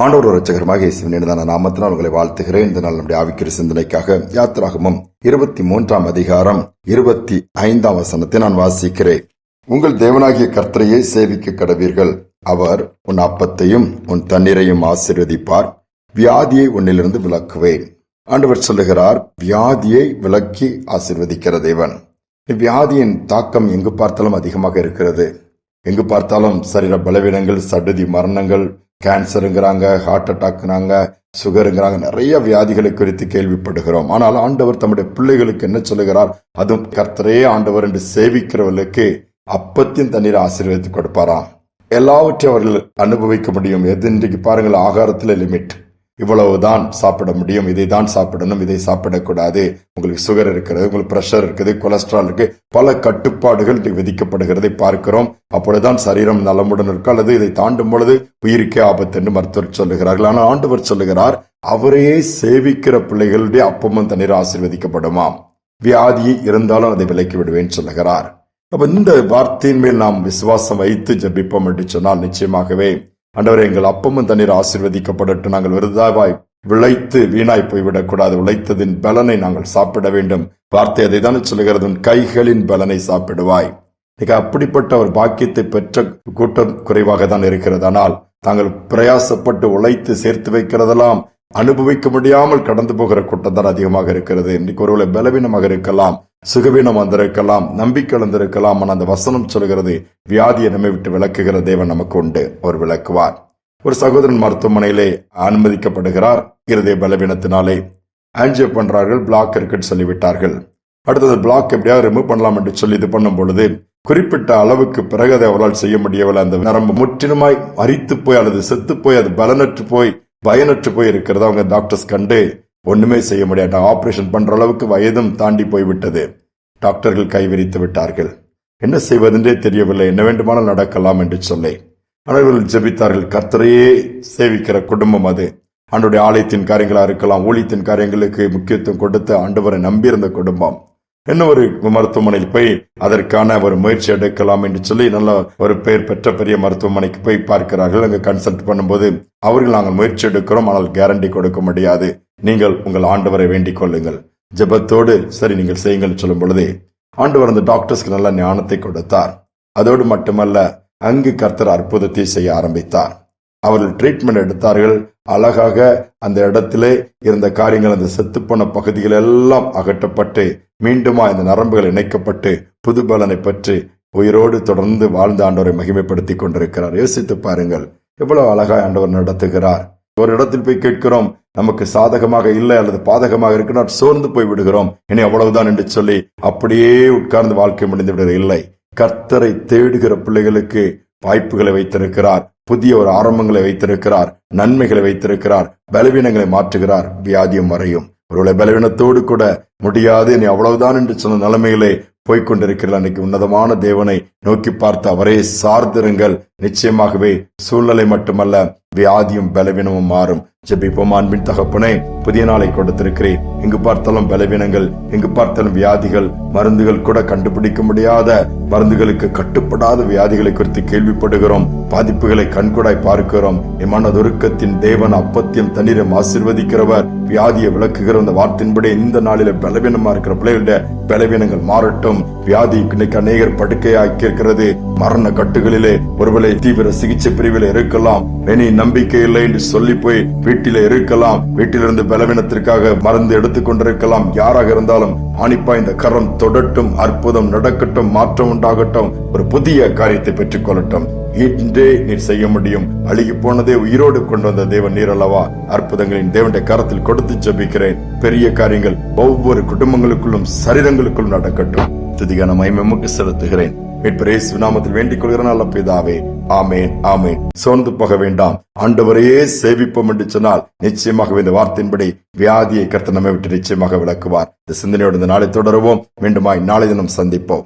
ஆண்டவர் இரட்சகருமாக இயேசுவின் நாமத்தினால் உங்களை வாழ்த்துகிறேன். இந்த நாள் நம்முடைய ஆவிக்குரிய சிந்தனைக்காக யாத்திராகமம் 23 அதிகாரம் 25 வசனத்தை நான் வாசிக்கிறேன். உங்கள் தேவனாகிய கர்த்தரையே சேவிக்க கடவீர்கள். அவர் உன் அப்பத்தையும் உன் தண்ணீரையும் ஆசீர்வதிப்பார். வியாதியை உன்னிலிருந்து விலக்குவேன். ஆண்டவர் சொல்லுகிறார், வியாதியை விலக்கி ஆசீர்வதிக்கிற தேவன். வியாதியின் தாக்கம் எங்கு பார்த்தாலும் அதிகமாக இருக்கிறது. எங்கு பார்த்தாலும் சரீர பலவீனங்கள், சடுதி மரணங்கள், கேன்சருங்கிறாங்க, ஹார்ட் அட்டாக்னாங்க, சுகருங்கிறாங்க, நிறைய வியாதிகளை குறித்து கேள்விப்படுகிறோம். ஆனால் ஆண்டவர் தம்முடைய பிள்ளைகளுக்கு என்ன சொல்லுகிறார்? அதுவும் கர்த்தரே ஆண்டவர் என்று சேவிக்கிறவர்களுக்கு அப்பத்தின் தண்ணீர் ஆசீர்வதித்து கொடுப்பாராம். எல்லாவற்றையும் அவர்கள் அனுபவிக்க முடியும். எது இன்றைக்கு பாருங்கள், ஆகாரத்துல லிமிட், இவ்வளவுதான் சாப்பிட முடியும், இதை தான் சாப்பிடணும், இதை சாப்பிடக்கூடாது, உங்களுக்கு சுகர் இருக்கிறது, உங்களுக்கு பிரஷர் இருக்குது, கொலஸ்ட்ரால் இருக்கு, பல கட்டுப்பாடுகள் விதிக்கப்படுகிறதை பார்க்கிறோம். அப்பொழுதுதான் சரீரம் நலமுடன் இருக்கும். அல்லது இதை தாண்டும் பொழுது உயிருக்கே ஆபத்து என்று மருத்துவர் சொல்லுகிறார்கள். ஆனால் ஆண்டவர் சொல்லுகிறார், அவரையே சேவிக்கிற பிள்ளைகளுடைய அப்பமும் தண்ணீர் ஆசீர்வதிக்கப்படுமாம். வியாதி இருந்தாலும் அதை விலக்கி விடுவேன் சொல்லுகிறார். அப்ப இந்த வார்த்தையின் மேல் நாம் விசுவாசம் வைத்து ஜெபிப்போம் என்று சொன்னால் நிச்சயமாகவே ஆண்டவரே, எங்கள் அப்பமும் தண்ணீர் ஆசீர்வதிக்கப்படட்டும். நாங்கள் விருதாவாய் விளைத்து வீணாய் போய்விடக்கூடாது. உழைத்ததின் பலனை நாங்கள் சாப்பிட வேண்டும். வார்த்தை அதை தானே சொல்லுகிறது, கைகளின் பலனை சாப்பிடுவாய். அப்படிப்பட்ட ஒரு பாக்கியத்தை பெற்ற கூட்டம் குறைவாக தான் இருக்கிறது. ஆனால் தாங்கள் பிரயாசப்பட்டு உழைத்து சேர்த்து வைக்கிறதெல்லாம் அனுபவிக்க முடியாமல் கடந்து போகிற கூட்டம் தான் அதிகமாக இருக்கிறது. இன்னைக்கு ஒருவேளை பலவீனமாக இருக்கலாம், சுகவீனம் வந்திருக்கலாம், நம்பிக்கை இழந்திருக்கலாம். ஆனால் அந்த வசனம் சொல்கிறது, வியாதியை நம்மை விட்டு விளக்குகிற தேவன் நமக்கு உண்டு, ஒரு விளக்குவார். ஒரு சகோதரன் மருத்துவமனையிலே அனுமதிக்கப்படுகிறார். இருதய பலவீனத்தினாலே ஆன்ஜியோ பண்றார்கள், பிளாக் இருக்குன்னு சொல்லிவிட்டார்கள். அடுத்தது பிளாக் எப்படியாவது ரிமூவ் பண்ணலாம் என்று சொல்லி இது பண்ணும் பொழுது குறிப்பிட்ட அளவுக்கு பிறகு அதை அவரால் செய்ய முடியவில்லை. அந்த நரம்பு முற்றிலுமாய் மரித்து போய் அல்லது செத்து போய் அது பலனற்று போய் பயனற்று போய் இருக்கிறதா அவங்க டாக்டர்ஸ் கண்டு ஒண்ணுமே செய்ய முடியாது. ஆபரேஷன் பண்ற அளவுக்கு வயதும் தாண்டி போய்விட்டது. டாக்டர்கள் கைவிரித்து விட்டார்கள். என்ன செய்வதென்றே தெரியவில்லை. என்ன வேண்டுமானால் நடக்கலாம் என்று சொல்லி அவர்கள் ஜெபித்தார்கள். கர்த்தரையே சேவிக்கிற குடும்பம் அது. ஆண்டவருடைய ஆலயத்தின் காரியங்களா இருக்கலாம், ஊழியத்தின் காரியங்களுக்கு முக்கியத்துவம் கொடுத்து ஆண்டவரை நம்பியிருந்த குடும்பம். என்ன ஒரு மருத்துவமனையில் போய் அதற்கான ஒரு முயற்சி எடுக்கலாம் என்று சொல்லி நல்ல ஒரு பெயர் பெற்ற பெரிய மருத்துவமனைக்கு போய் பார்க்கிறார்கள். அங்க கன்சல்ட் பண்ணும்போது அவர்கள் நாங்கள் முயற்சி எடுக்கிறோம், ஆனால் கேரண்டி கொடுக்க முடியாது, நீங்கள் உங்கள் ஆண்டவரை வேண்டிக் கொள்ளுங்கள், ஜெபத்தோடு சரி நீங்கள் செய்யுங்கள் சொல்லும் பொழுது ஆண்டவர் அந்த டாக்டர்ஸ்க்கு நல்ல ஞானத்தை கொடுத்தார். அதோடு மட்டுமல்ல, அங்கு கர்த்தர் அற்புதத்தை செய்ய ஆரம்பித்தார். அவர்கள் ட்ரீட்மெண்ட் எடுத்தார்கள். அழகாக அந்த இடத்திலே இருந்த காரியங்கள், அந்த செத்துப்போன பகுதிகள் எல்லாம் அகற்றப்பட்டு மீண்டுமா இந்த நரம்புகள் இணைக்கப்பட்டு புது பலனை பெற்று உயிரோடு தொடர்ந்து வாழ்ந்த ஆண்டவரை மகிமைப்படுத்தி கொண்டிருக்கிறார். யோசித்து பாருங்கள், எவ்வளவு அழகாய் ஆண்டவர் நடத்துகிறார். ஒரு இடத்தில் போய் கேட்கிறோம், நமக்கு சாதகமாக இல்லை அல்லது பாதகமாக இருக்கிறார், சோர்ந்து போய் விடுகிறோம், இனி அவ்வளவுதான் என்று சொல்லி அப்படியே உட்கார்ந்து வாழ்க்கை முடிந்து விடுவது இல்லை. கர்த்தரை தேடுகிற பிள்ளைகளுக்கு வாய்ப்புகளை வைத்திருக்கிறார், புதிய ஒரு ஆரம்பங்களை வைத்திருக்கிறார், நன்மைகளை வைத்திருக்கிறார், பலவீனங்களை மாற்றுகிறார், வியாதியும் மறையும். ஒருவேளை பலவீனத்தோடு கூட முடியாது, நீ அவ்வளவுதான் என்று சொன்ன நிலைமைகளை போய்கொண்டிருக்கிறார். அன்னைக்கு உன்னதமான தேவனை நோக்கி பார்த்து அவரே சார்ந்திருங்கள். நிச்சயமாகவே சூழ்நிலை மட்டுமல்ல, வியாதியும் பலவீனமும் மாறும். ஜெபிப்போம். அன்பின் தகப்பனே, புதிய நாளை கொடுத்திருக்கிறேன். எங்கு பார்த்தாலும் பலவீனங்கள், எங்கு பார்த்தாலும் வியாதிகள், மருந்துகள் கூட கண்டுபிடிக்க முடியாத, மருந்துகளுக்கு கட்டுப்படாத வியாதிகளை குறித்து கேள்விப்படுகிறோம். பாதிப்புகளை கண்கூடாய் பார்க்கிறோம். என் மனதுருக்கத்தின் தேவன் அப்பத்தியம் தண்ணீரம் ஆசீர்வதிக்கிறவர், வியாதியை விளக்குகிற அந்த வார்த்தையின்படி இந்த நாளில பலவீனமா இருக்கிற பிள்ளைகளுடைய பலவீனங்கள் மாறட்டும். வியாதி இன்னைக்கு அநேகர் படுக்கையாக்கி இருக்கிறது. மரண கட்டுகளிலே ஒருவேளை தீவிர சிகிச்சை பிரிவில் இருக்கலாம். இனி நம்பிக்கை இல்லை என்று சொல்லி போய் வீட்டிலே இருக்கலாம். வீட்டிலிருந்து பலவீனத்திற்காக மருந்து எடுத்துக் கொண்டிருக்கலாம். யாராக இருந்தாலும் ஆணிப்பா இந்த கரம் தொடட்டும், அற்புதம் நடக்கட்டும், மாற்றம் உண்டாகட்டும், ஒரு புதிய காரியத்தை பெற்றுக் கொள்ளட்டும். இன்றே நீர் செய்ய முடியும். அழுகி போனதே உயிரோடு கொண்டு வந்த தேவன் நீர் அல்லவா. அற்புதங்களின் தேவனுடைய கரத்தில் கொடுத்து ஜெபிக்கிறேன். பெரிய காரியங்கள் ஒவ்வொரு குடும்பங்களுக்குள்ளும் சரீரங்களுக்குள்ளும் நடக்கட்டும். துதிகான மகிமைக்கு செலுத்துகிறேன். நாமத்தில் வேண்டிக் கொள்கிறேன் நல்ல பிதாவே. ஆமேன், ஆமேன். சோர்ந்து போக வேண்டாம். ஆண்டவரையே சேவிப்போம் என்று சொன்னால் நிச்சயமாக இந்த வார்த்தையின்படி வியாதியை கர்த்தர் நம்மை விட்டு நிச்சயமாக விளக்குவார். இந்த சிந்தனையோடு இந்த நாளை தொடருவோம். மீண்டுமாய் நாளை தினம் சந்திப்போம்.